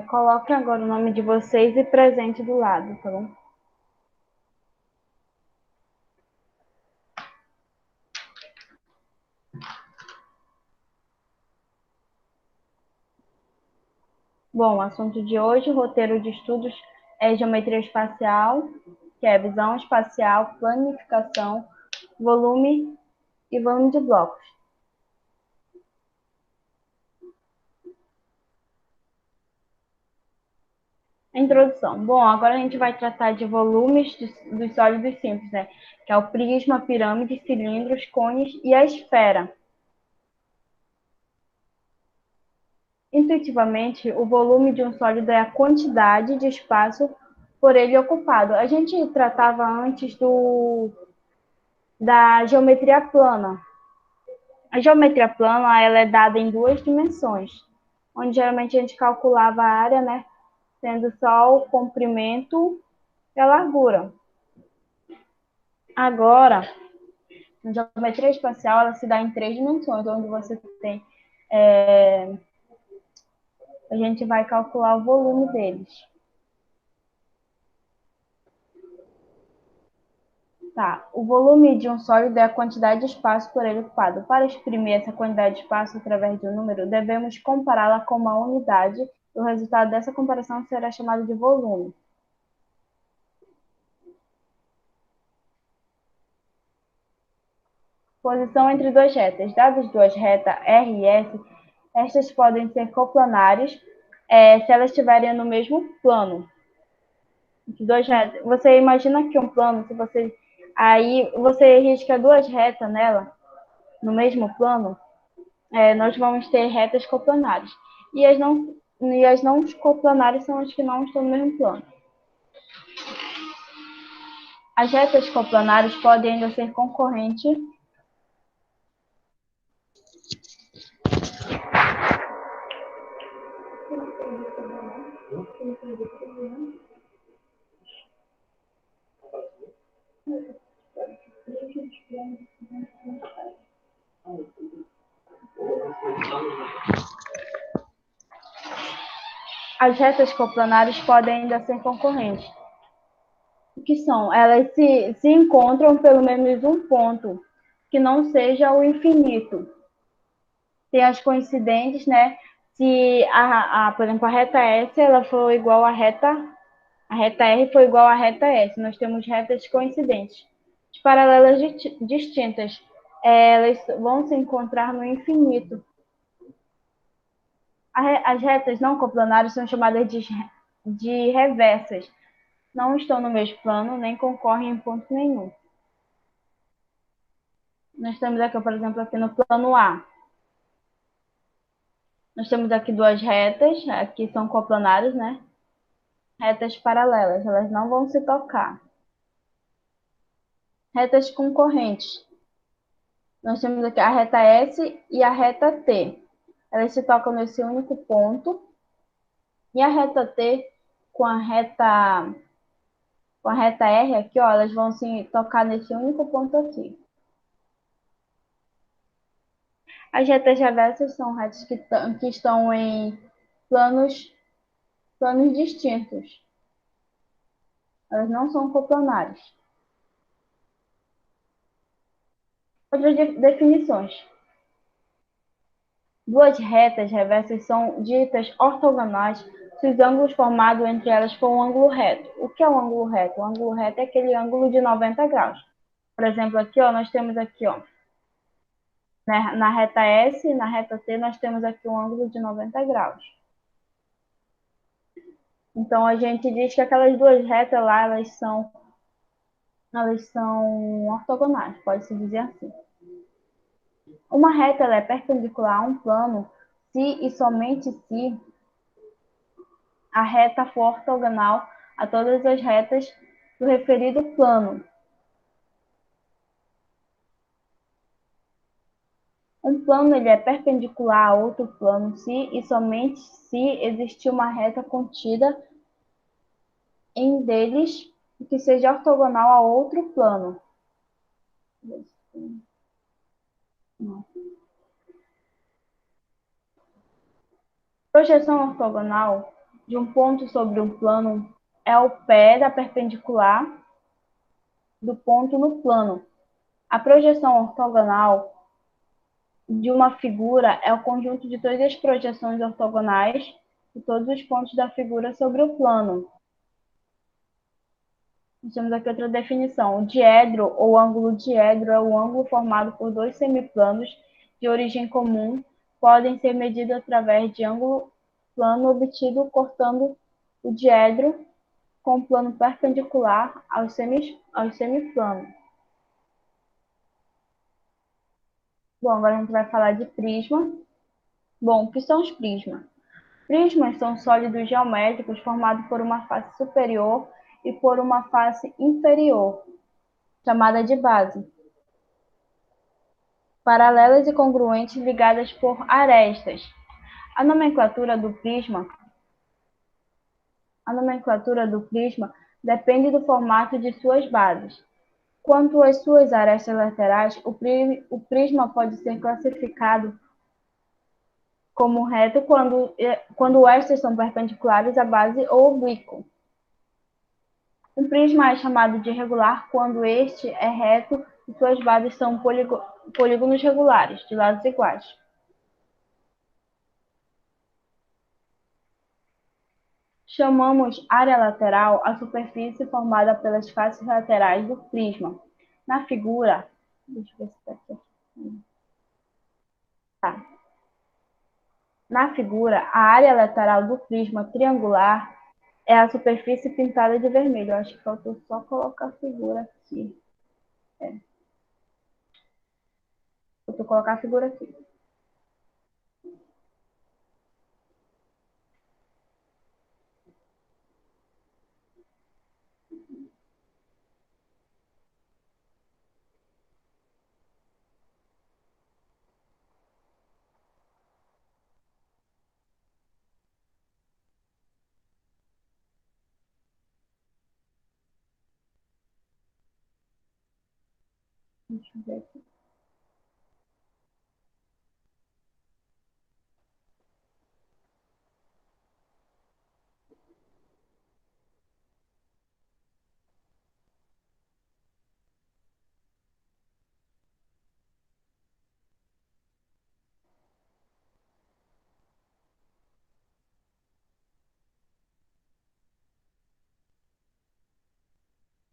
Coloque agora o nome de vocês e presente do lado, tá bom? Bom, o assunto de hoje, o roteiro de estudos é geometria espacial, que é visão espacial, planificação, volume e volume de blocos. Introdução. Bom, agora a gente vai tratar de volumes dos sólidos simples, né? Que é o prisma, pirâmide, cilindros, cones e a esfera. Intuitivamente, o volume de um sólido é a quantidade de espaço por ele ocupado. A gente tratava antes da geometria plana. A geometria plana ela é dada em duas dimensões, onde geralmente a gente calculava a área, né, sendo só o comprimento e a largura. Agora, a geometria espacial ela se dá em três dimensões, onde você tem, a gente vai calcular o volume deles. Tá, o volume de um sólido é a quantidade de espaço por ele ocupado. Para exprimir essa quantidade de espaço através de um número, devemos compará-la com uma unidade, e o resultado dessa comparação será chamado de volume. Posição entre duas retas. Dadas duas retas R e S, estas podem ser coplanares se elas estiverem no mesmo plano. Duas retas. Você imagina que um plano, se você aí você risca duas retas nela, no mesmo plano, nós vamos ter retas coplanares. E as não coplanares são as que não estão no mesmo plano. As retas coplanares podem ainda ser concorrentes. As retas coplanares podem ainda ser concorrentes. O que são? Elas se encontram pelo menos um ponto que não seja o infinito. Tem as coincidentes, né? Se por exemplo, a reta S ela for igual a reta R foi igual à reta S. Nós temos retas coincidentes. As paralelas distintas, elas vão se encontrar no infinito. As retas não coplanares são chamadas de reversas. Não estão no mesmo plano, nem concorrem em ponto nenhum. Nós temos aqui, por exemplo, aqui no plano A. Nós temos aqui duas retas, aqui são coplanares, né? Retas paralelas, elas não vão se tocar. Retas concorrentes. Nós temos aqui a reta S e a reta T. Elas se tocam nesse único ponto. E a reta T com a reta R aqui, ó, elas vão se tocar nesse único ponto aqui. As retas reversas são retas que estão em planos distintos. Elas não são coplanares. Outras definições. Duas retas reversas são ditas ortogonais se os ângulos formados entre elas for um ângulo reto. O que é um ângulo reto? O ângulo reto é aquele ângulo de 90 graus. Por exemplo, aqui, ó, nós temos aqui, ó, né, na reta S e na reta T, nós temos aqui um ângulo de 90 graus. Então, a gente diz que aquelas duas retas lá, elas são ortogonais, pode-se dizer assim. Uma reta ela é perpendicular a um plano se e somente se a reta for ortogonal a todas as retas do referido plano. Um plano ele é perpendicular a outro plano se e somente se existir uma reta contida em deles que seja ortogonal a outro plano. Projeção ortogonal de um ponto sobre um plano é o pé da perpendicular do ponto no plano. A projeção ortogonal de uma figura é o conjunto de todas as projeções ortogonais de todos os pontos da figura sobre o plano. Nós temos aqui outra definição. O diedro ou ângulo diedro é o ângulo formado por dois semiplanos de origem comum, podem ser medidos através de ângulo plano obtido cortando o diedro com o plano perpendicular aos semiplanos. Bom, agora a gente vai falar de prisma. Bom, o que são os prismas? Prismas são sólidos geométricos formados por uma face superior e por uma face inferior, chamada de base, paralelas e congruentes ligadas por arestas. A nomenclatura do prisma, a nomenclatura do prisma depende do formato de suas bases. Quanto às suas arestas laterais, o prisma pode ser classificado como reto quando estas são perpendiculares à base ou oblíquo. Um prisma é chamado de regular quando este é reto e suas bases são polígonos regulares, de lados iguais. Chamamos área lateral a superfície formada pelas faces laterais do prisma. Na figura, deixa eu ver se está aqui. Tá. Na figura, a área lateral do prisma triangular é a superfície pintada de vermelho. Eu acho que faltou só colocar a figura aqui. Faltou colocar a figura aqui. Deixa eu ver aqui.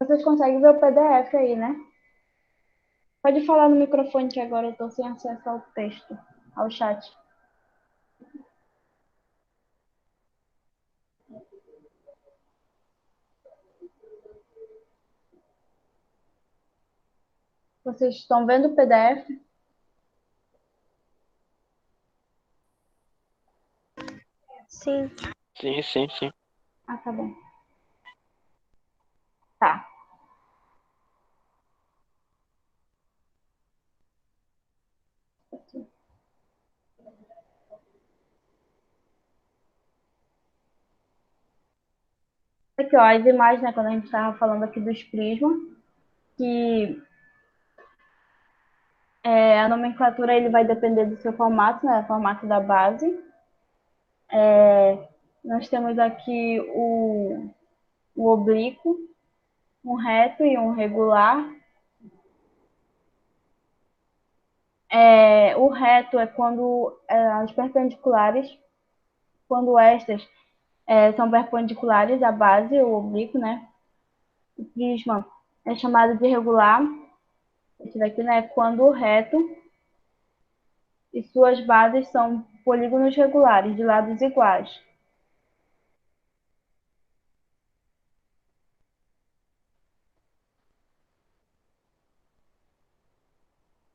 Vocês conseguem ver o PDF aí, né? Pode falar no microfone que agora eu estou sem acesso ao texto, ao chat. Vocês estão vendo o PDF? Sim. Sim. Ah, tá bom. Tá. Aqui, ó, as imagens, né, quando a gente estava falando aqui dos prismas, que a nomenclatura ele vai depender do seu formato, né, o formato da base. Nós temos aqui o oblíquo, um reto e um regular. O reto é quando as perpendiculares, quando estas são perpendiculares à base, o oblíquo, né? O prisma é chamado de regular. Esse daqui, né, é quando o reto e suas bases são polígonos regulares, de lados iguais.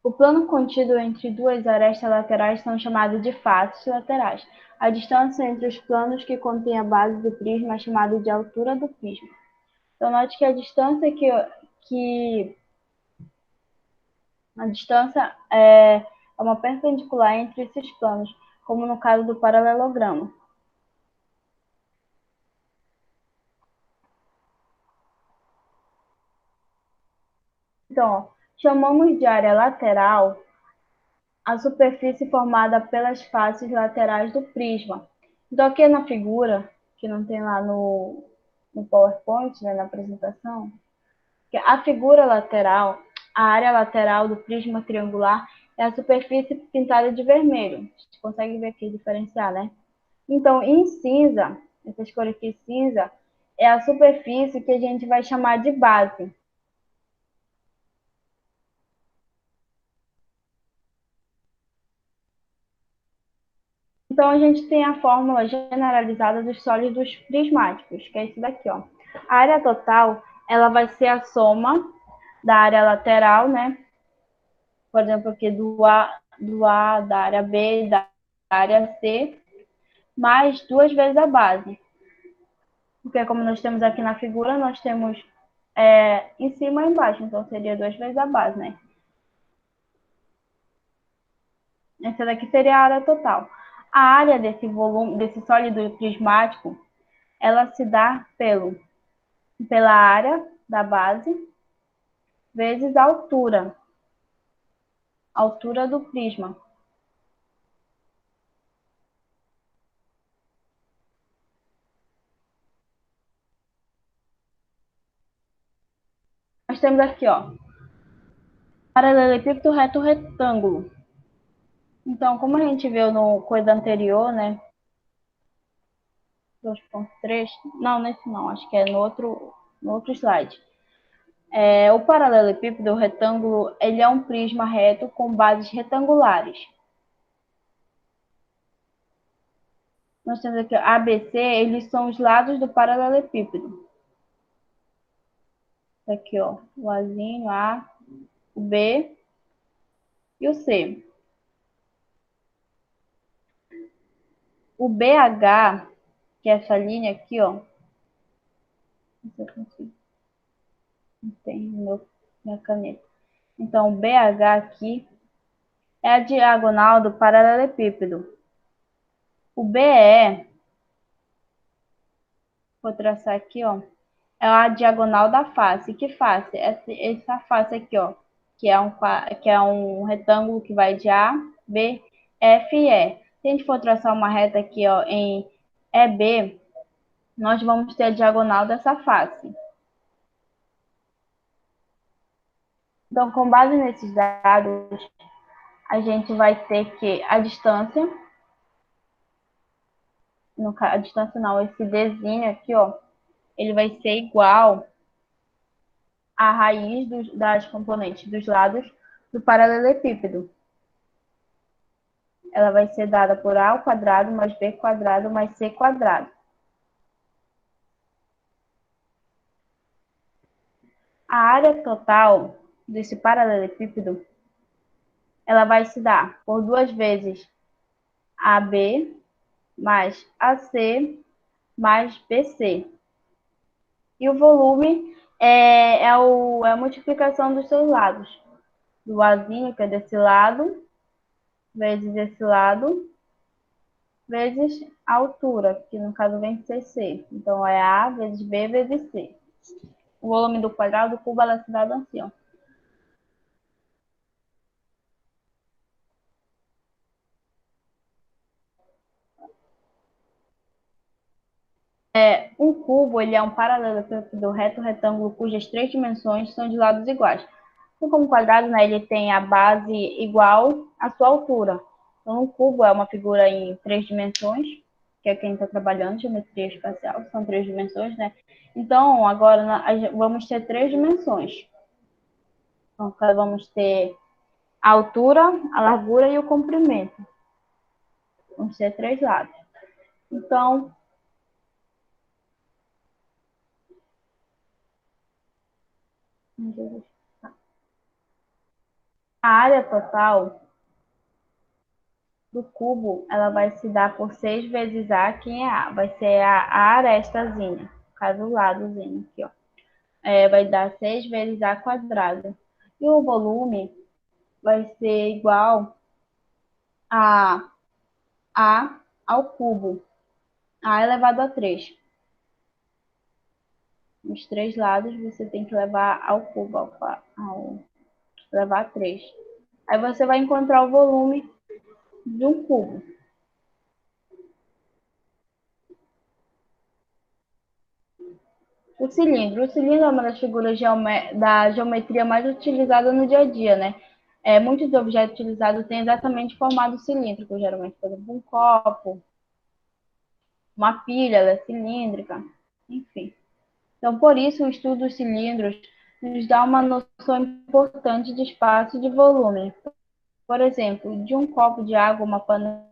O plano contido entre duas arestas laterais são chamados de faces laterais. A distância entre os planos que contêm a base do prisma é chamada de altura do prisma. Então, note que a distância é uma perpendicular entre esses planos, como no caso do paralelogramo. Então, ó, chamamos de área lateral a superfície formada pelas faces laterais do prisma. Então, aqui na figura que não tem lá no PowerPoint, né, na apresentação, que a figura lateral, a área lateral do prisma triangular é a superfície pintada de vermelho. A gente consegue ver aqui diferenciar, né? Então, em cinza, essa cor aqui cinza, é a superfície que a gente vai chamar de base. Então, a gente tem a fórmula generalizada dos sólidos prismáticos, que é isso daqui, ó. A área total, ela vai ser a soma da área lateral, né? Por exemplo, aqui do A, da área B, da área C, mais 2 vezes a base. Porque como nós temos aqui na figura, nós temos em cima e embaixo, então seria 2 vezes a base, né? Essa daqui seria a área total. A área desse volume, desse sólido prismático, ela se dá pela área da base vezes a altura do prisma. Nós temos aqui, ó, paralelepípedo reto retângulo. Então, como a gente viu no coisa anterior, né? 2.3, não, nesse não, acho que é no outro slide. O paralelepípedo, o retângulo, ele é um prisma reto com bases retangulares. Nós temos aqui ABC, eles são os lados do paralelepípedo. Aqui, ó, o Azinho, A, o B e o C. O BH, que é essa linha aqui, ó. Não sei se eu consigo. Não tem minha caneta. Então, o BH aqui é a diagonal do paralelepípedo. O BE, vou traçar aqui, ó, é a diagonal da face. Que face? Essa face aqui, ó, que é um retângulo que vai de A, B, F e E. Se a gente for traçar uma reta aqui, ó, em EB, nós vamos ter a diagonal dessa face. Então, com base nesses dados, a gente vai ter que a distância, a distância não, esse Dzinho aqui, ó, ele vai ser igual à raiz das componentes dos lados do paralelepípedo. Ela vai ser dada por A ao quadrado mais B quadrado mais C quadrado. A área total desse paralelepípedo, ela vai se dar por 2 vezes AB mais AC mais BC. E o volume é a multiplicação dos seus lados. Do Azinho, que é desse lado, vezes esse lado, vezes a altura, que no caso vem ser C. Então, é A vezes B vezes C. O volume do quadrado do cubo ela se dá assim, ó. Um cubo ele é um paralelepípedo reto retângulo cujas 3 dimensões são de lados iguais. Assim como o quadrado, né, ele tem a base igual à sua altura. Então, um cubo é uma figura em 3 dimensões, que é quem está trabalhando geometria espacial, são 3 dimensões, né? Então, agora vamos ter 3 dimensões. Então, vamos ter a altura, a largura e o comprimento. Vamos ter 3 lados. Então, a área total do cubo, ela vai se dar por 6 vezes A, quem é A? Vai ser a arestazinha, caso o ladozinho aqui, ó. Vai dar 6 vezes A quadrado. E o volume vai ser igual a A ao cubo, A elevado a 3. Os 3 lados você tem que levar ao cubo, levar a 3. Aí você vai encontrar o volume de um cubo. O cilindro é uma das figuras da geometria mais utilizada no dia a dia, né? Muitos objetos utilizados têm exatamente formato cilíndrico, geralmente, por exemplo, um copo, uma pilha, ela é cilíndrica, enfim. Então, por isso, o estudo dos cilindros nos dá uma noção importante de espaço e de volume. Por exemplo, de um copo de água, uma panela.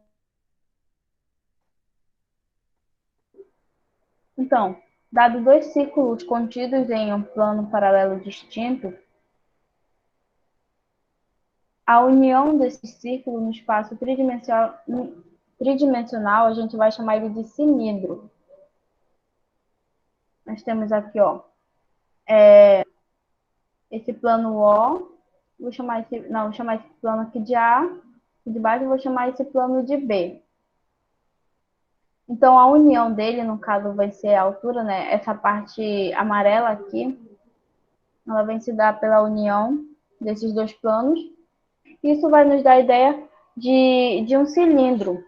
Então, dado dois círculos contidos em um plano paralelo distinto, a união desses círculos no espaço tridimensional, a gente vai chamar ele de cilindro. Nós temos aqui, ó, esse plano O, vou chamar esse plano aqui de A, e de baixo eu vou chamar esse plano de B. Então, a união dele, no caso, vai ser a altura, né? Essa parte amarela aqui, ela vai se dar pela união desses dois planos. Isso vai nos dar a ideia de um cilindro.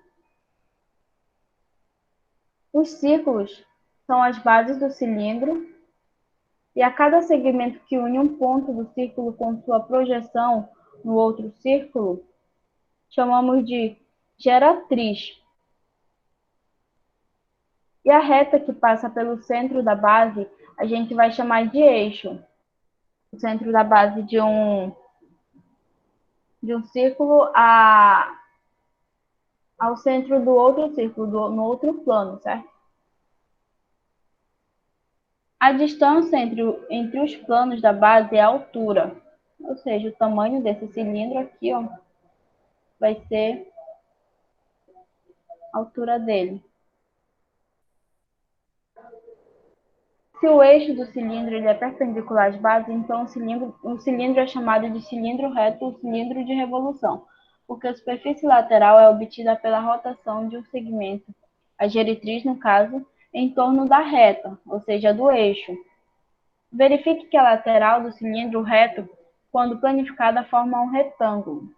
Os círculos são as bases do cilindro, e a cada segmento que une um ponto do círculo com sua projeção no outro círculo, chamamos de geratriz. E a reta que passa pelo centro da base, a gente vai chamar de eixo. O centro da base de um círculo ao centro do outro círculo, no outro plano, certo? A distância entre os planos da base é a altura, ou seja, o tamanho desse cilindro aqui, ó, vai ser a altura dele. Se o eixo do cilindro ele é perpendicular às bases, então o cilindro é chamado de cilindro reto ou cilindro de revolução, porque a superfície lateral é obtida pela rotação de um segmento, a geratriz, no caso, em torno da reta, ou seja, do eixo. Verifique que a lateral do cilindro reto, quando planificada, forma um retângulo.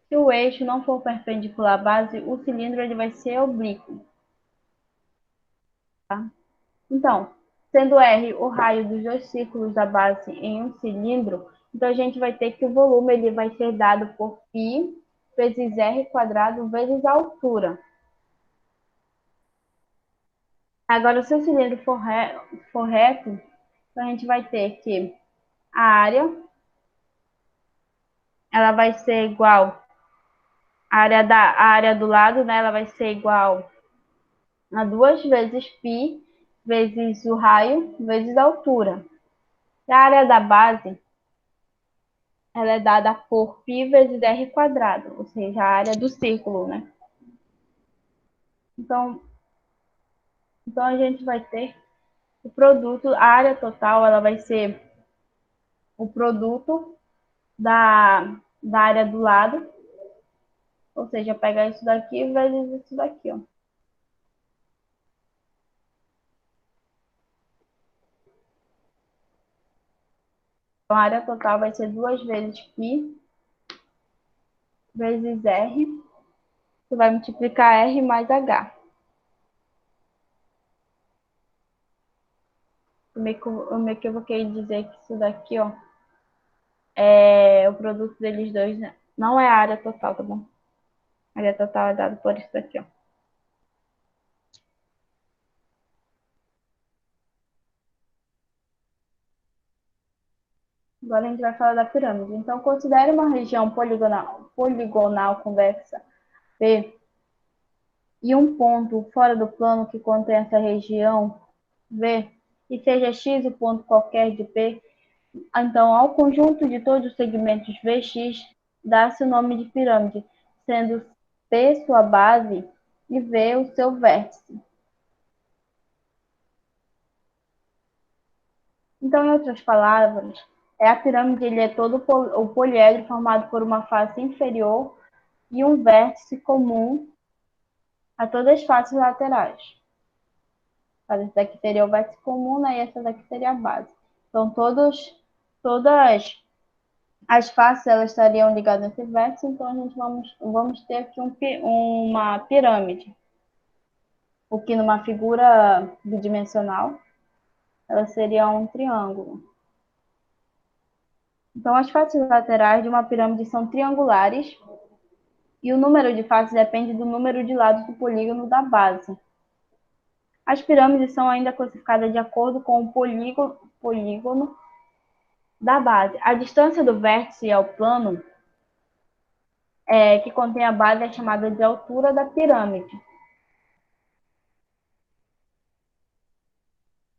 Se o eixo não for perpendicular à base, o cilindro ele vai ser oblíquo. Tá? Então, sendo R o raio dos dois círculos da base em um cilindro, então a gente vai ter que o volume ele vai ser dado por π vezes R quadrado vezes a altura. Agora, se o cilindro for reto, então a gente vai ter que a área ela vai ser igual a área do lado, né, ela vai ser igual a 2 vezes π vezes o raio vezes a altura. E a área da base ela é dada por π vezes r quadrado, ou seja, a área do círculo, né? Então a gente vai ter o produto, a área total, ela vai ser o produto da área do lado, ou seja, pegar isso daqui vezes isso daqui, ó. Então, a área total vai ser 2 vezes π vezes r, que vai multiplicar r mais h. Eu me equivoquei em dizer que isso daqui, ó, o produto deles dois, né? Não é a área total, tá bom? A área total é dada por isso daqui, ó. Agora a gente vai falar da pirâmide. Então, considere uma região poligonal convexa P e um ponto fora do plano que contém essa região V, e seja X o ponto qualquer de P. Então, ao conjunto de todos os segmentos VX dá-se o nome de pirâmide, sendo P sua base e V o seu vértice. Então, em outras palavras, a pirâmide ele é todo o poliedro formado por uma face inferior e um vértice comum a todas as faces laterais. Essa daqui seria o vértice comum, né? E essa daqui seria a base. Então, todas As faces elas estariam ligadas entre vértices, então a gente vamos ter aqui uma pirâmide. O que numa figura bidimensional, ela seria um triângulo. Então, as faces laterais de uma pirâmide são triangulares e o número de faces depende do número de lados do polígono da base. As pirâmides são ainda classificadas de acordo com o polígono da base. A distância do vértice ao plano que contém a base é chamada de altura da pirâmide.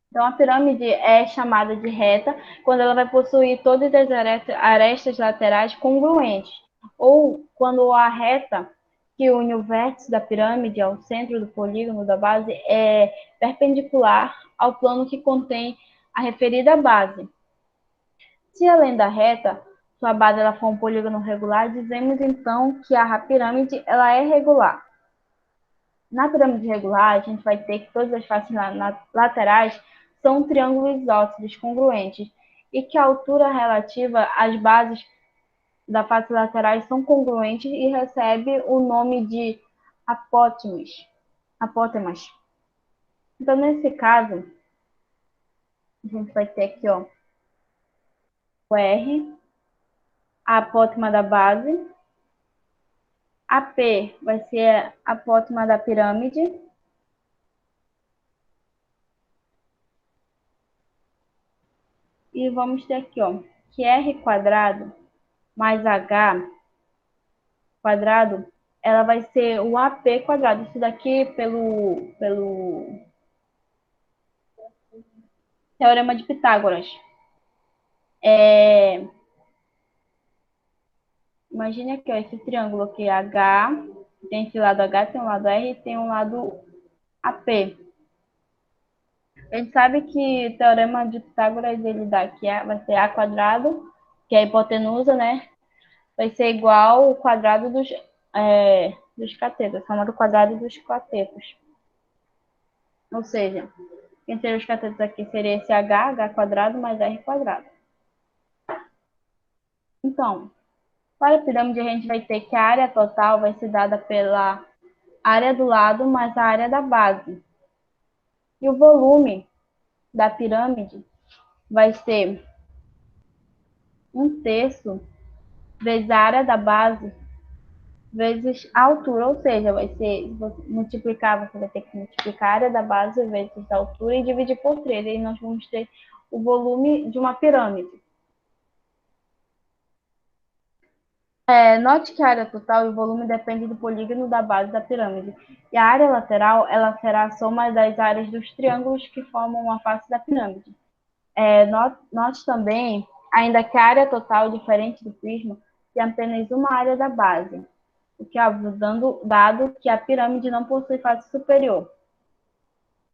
Então, a pirâmide é chamada de reta quando ela vai possuir todas as arestas laterais congruentes, ou quando a reta que une o vértice da pirâmide ao centro do polígono da base é perpendicular ao plano que contém a referida base. Se além da reta, sua base ela for um polígono regular, dizemos então que a pirâmide ela é regular. Na pirâmide regular, a gente vai ter que todas as faces laterais são triângulos isósceles congruentes e que a altura relativa às bases da face laterais são congruentes e recebe o nome de apótemas. Então, nesse caso, a gente vai ter aqui ó, o R, a apótema da base, a P vai ser a apótema da pirâmide, e vamos ter aqui ó, que R quadrado mais H quadrado, ela vai ser o AP quadrado. Isso daqui pelo Teorema de Pitágoras. Imagine aqui, ó, esse triângulo aqui, H, tem esse lado H, tem um lado R e tem um lado AP. A gente sabe que o Teorema de Pitágoras, ele dá aqui, vai ser A quadrado, que é a hipotenusa, né? Vai ser igual ao quadrado dos catetos, soma do quadrado dos catetos. Ou seja, quem seria os catetos aqui seria esse H quadrado mais R quadrado. Então, para a pirâmide, a gente vai ter que a área total vai ser dada pela área do lado mais a área da base. E o volume da pirâmide vai ser 1/3 vezes a área da base vezes a altura, ou seja, vai ser multiplicar, você vai ter que multiplicar a área da base vezes a altura e dividir por 3. E aí nós vamos ter o volume de uma pirâmide. Note que a área total e o volume dependem do polígono da base da pirâmide. E a área lateral ela será a soma das áreas dos triângulos que formam a face da pirâmide. Note também, ainda que a área total, diferente do prisma, tem apenas uma área da base, o que é dado que a pirâmide não possui face superior.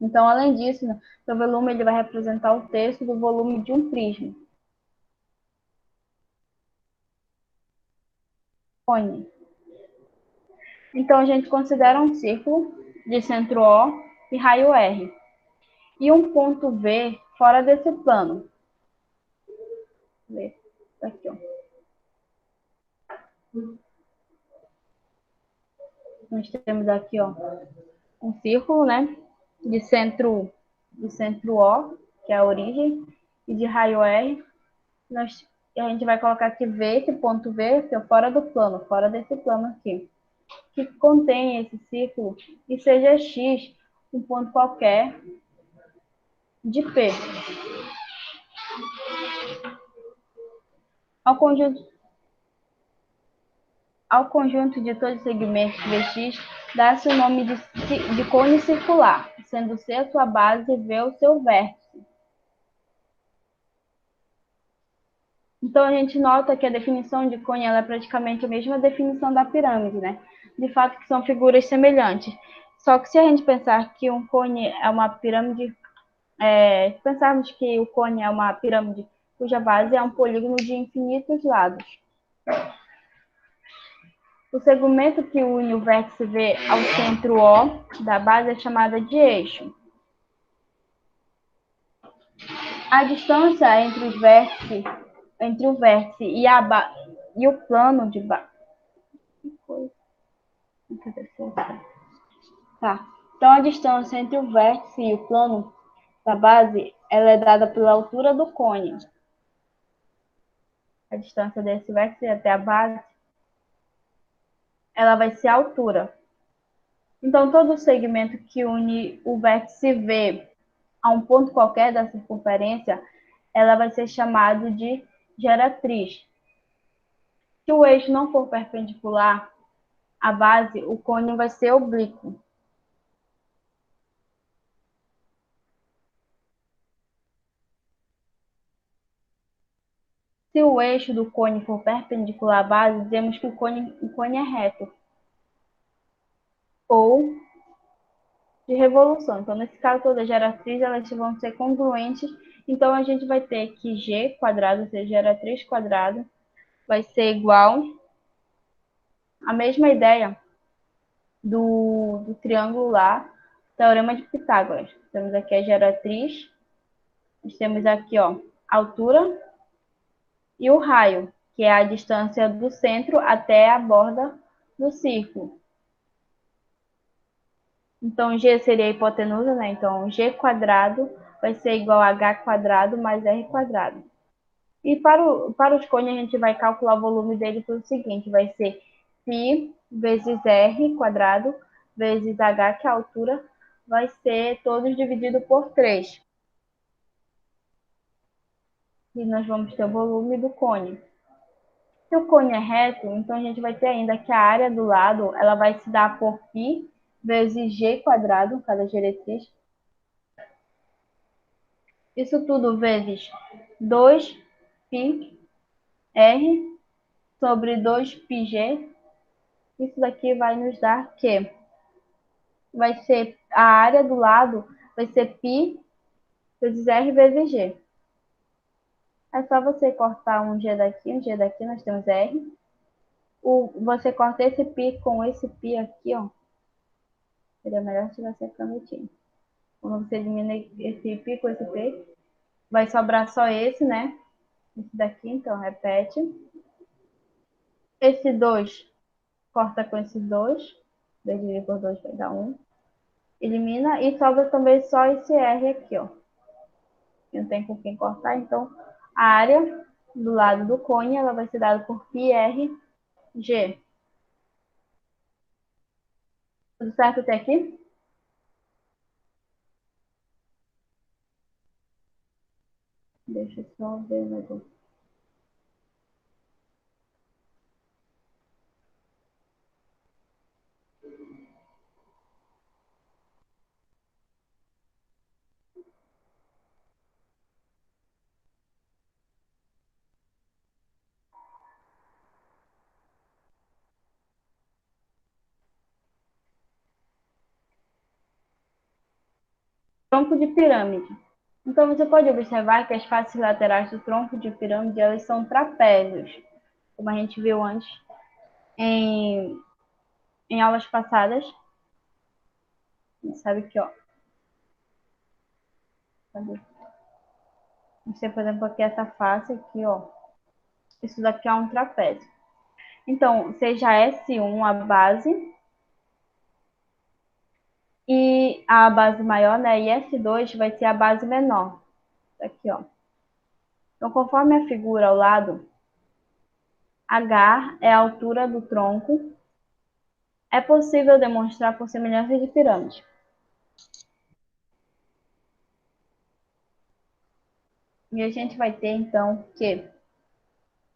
Então, além disso, né, o volume ele vai representar o terço do volume de um prisma. Cone. Então, a gente considera um círculo de centro O e raio R. E um ponto V fora desse plano. Aqui, ó. Nós temos aqui ó, um círculo, né? De centro O, que é a origem, e de raio R. A gente vai colocar aqui V, esse ponto V, que é fora do plano, fora desse plano aqui, que contém esse círculo, e seja X um ponto qualquer de P. Ao conjunto de todos os segmentos Vx dá-se o nome de cone circular, sendo C a sua base e V o seu vértice. Então, a gente nota que a definição de cone ela é praticamente a mesma definição da pirâmide, né? De fato, que são figuras semelhantes. Só que se a gente pensar que um cone é uma pirâmide, pensarmos que o cone é uma pirâmide cuja base é um polígono de infinitos lados. O segmento que une o vértice V ao centro O da base é chamada de eixo. A distância entre os vértices entre o vértice e o plano de base. Tá. Então, a distância entre o vértice e o plano da base, ela é dada pela altura do cone. A distância desse vértice até a base, ela vai ser a altura. Então, todo segmento que une o vértice V a um ponto qualquer da circunferência, ela vai ser chamado de geratriz. Se o eixo não for perpendicular à base, o cone vai ser oblíquo. Se o eixo do cone for perpendicular à base, dizemos que o cone é reto. Ou de revolução. Então, nesse caso, todas as geratriz elas vão ser congruentes. Então, a gente vai ter que g quadrado, ou seja, geratriz quadrada, vai ser igual à mesma ideia do triângulo lá, teorema de Pitágoras. Temos aqui a geratriz, nós temos aqui, ó, a altura e o raio, que é a distância do centro até a borda do círculo. Então, G seria a hipotenusa, né? Então, G quadrado vai ser igual a H quadrado mais R quadrado. E para os cones, a gente vai calcular o volume dele pelo seguinte, vai ser π vezes R quadrado vezes H, que é a altura, vai ser todos dividido por 3. E nós vamos ter o volume do cone. Se o cone é reto, então a gente vai ter ainda que a área do lado, ela vai se dar por π vezes G quadrado, cada diretriz. Isso tudo vezes 2πr sobre 2πg. Isso daqui vai nos dar que vai ser a área do lado, vai ser π vezes r vezes g. É só você cortar um g daqui, nós temos r. Você corta esse π com esse π aqui, ó. Seria melhor se tivesse a canetinha. Quando você elimina esse π com esse p, vai sobrar só esse, né? Esse daqui, então, repete. Esse 2 corta com esse 2. 2 dividido por 2 vai dar 1. Elimina e sobra também só esse R aqui, ó. Não tem com quem cortar, então a área do lado do cone ela vai ser dada por πrg. Tudo certo até aqui? Deixa eu só ver o negócio. Tronco de pirâmide. Então você pode observar que as faces laterais do tronco de pirâmide elas são trapézios, como a gente viu antes em, em aulas passadas. A gente sabe que, ó, você, por exemplo, aqui essa face aqui, ó, isso daqui é um trapézio. Então, seja S1 a base e a base maior, né? E S2 vai ser a base menor. Aqui, ó. Então, conforme a figura ao lado, H é a altura do tronco. É possível demonstrar por semelhança de pirâmide. E a gente vai ter, então, que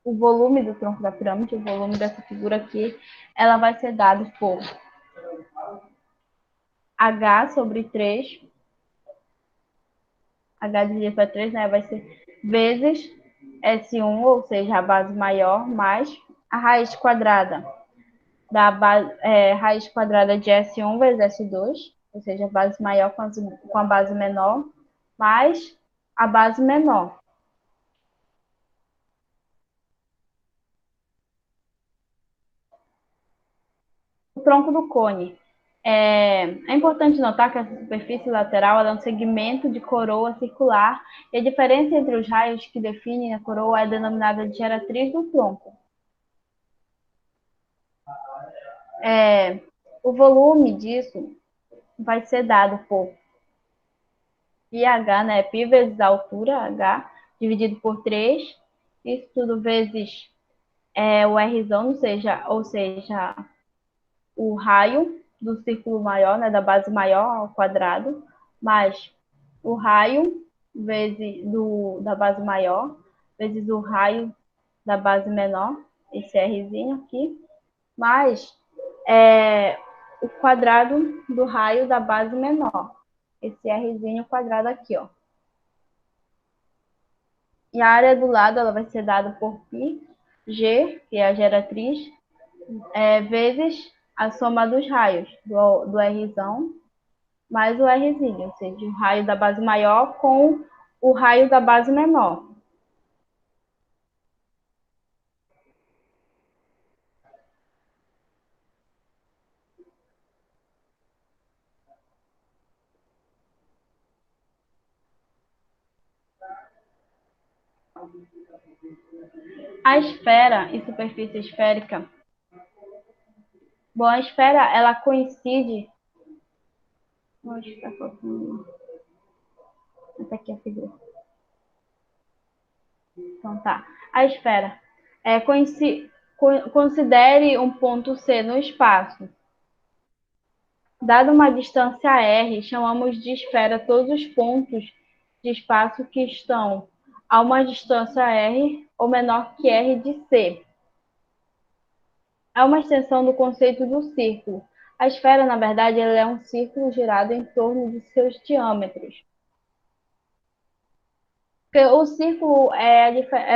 o volume do tronco da pirâmide, o volume dessa figura aqui, ela vai ser dado por H sobre 3. H dividido para 3, né? Vai ser vezes S1, ou seja, a base maior, mais a raiz quadrada da base, raiz quadrada de S1 vezes S2, ou seja, a base maior com a base menor, mais a base menor. O tronco do cone. É importante notar que essa superfície lateral é um segmento de coroa circular e a diferença entre os raios que definem a coroa é denominada de geratriz do tronco. O volume disso vai ser dado por πh, né? Π vezes a altura, h, dividido por 3, isso tudo vezes o Rzão, ou seja, o raio do círculo maior, né, da base maior ao quadrado, mais o raio da base maior, vezes o raio da base menor, esse Rzinho aqui, mais o quadrado do raio da base menor, esse Rzinho quadrado aqui, ó. E a área do lado ela vai ser dada por π, G, que é a geratriz, vezes a soma dos raios do Rzão mais o Rzinho, ou seja, o raio da base maior com o raio da base menor. A esfera e superfície esférica. Bom, a esfera, ela coincide... Acho que tá faltando... Essa aqui é a figura. Então tá. A esfera. Considere um ponto C no espaço. Dada uma distância R, chamamos de esfera todos os pontos de espaço que estão a uma distância R ou menor que R de C. É uma extensão do conceito do círculo. A esfera, na verdade, ela é um círculo girado em torno de seus diâmetros. Porque o círculo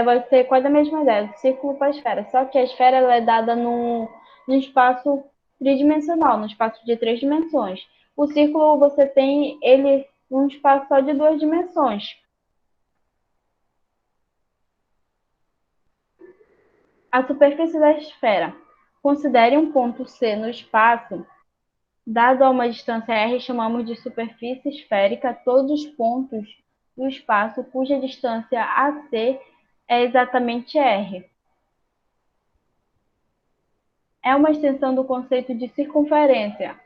vai ter quase a mesma ideia, do círculo para a esfera. Só que a esfera ela é dada num espaço tridimensional, no espaço de 3 dimensões. O círculo você tem ele num espaço só de 2 dimensões. A superfície da esfera. Considere um ponto C no espaço. Dado a uma distância R, chamamos de superfície esférica todos os pontos do espaço cuja distância AC é exatamente R. É uma extensão do conceito de circunferência.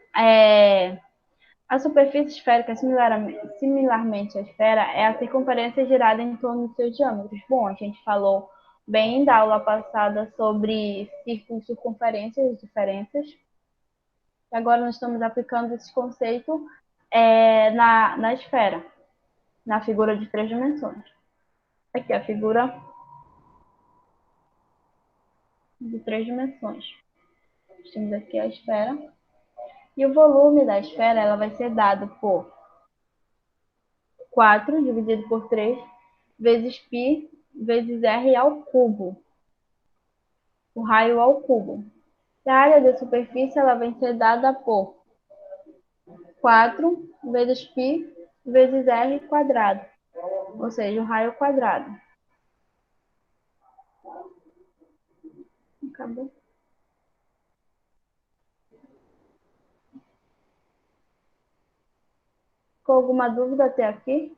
A superfície esférica, similarmente à esfera, é a circunferência girada em torno de seus diâmetros. Bom, a gente falou bem da aula passada sobre círculos, circunferências e diferenças. Agora nós estamos aplicando esse conceito na esfera, na figura de 3 dimensões. Aqui a figura de 3 dimensões. Temos aqui a esfera. E o volume da esfera ela vai ser dado por 4 dividido por 3 vezes π vezes r ao cubo. O raio ao cubo. E a área da superfície ela vai ser dada por 4 vezes π vezes r quadrado. Ou seja, o raio quadrado. Acabou. Ficou alguma dúvida até aqui?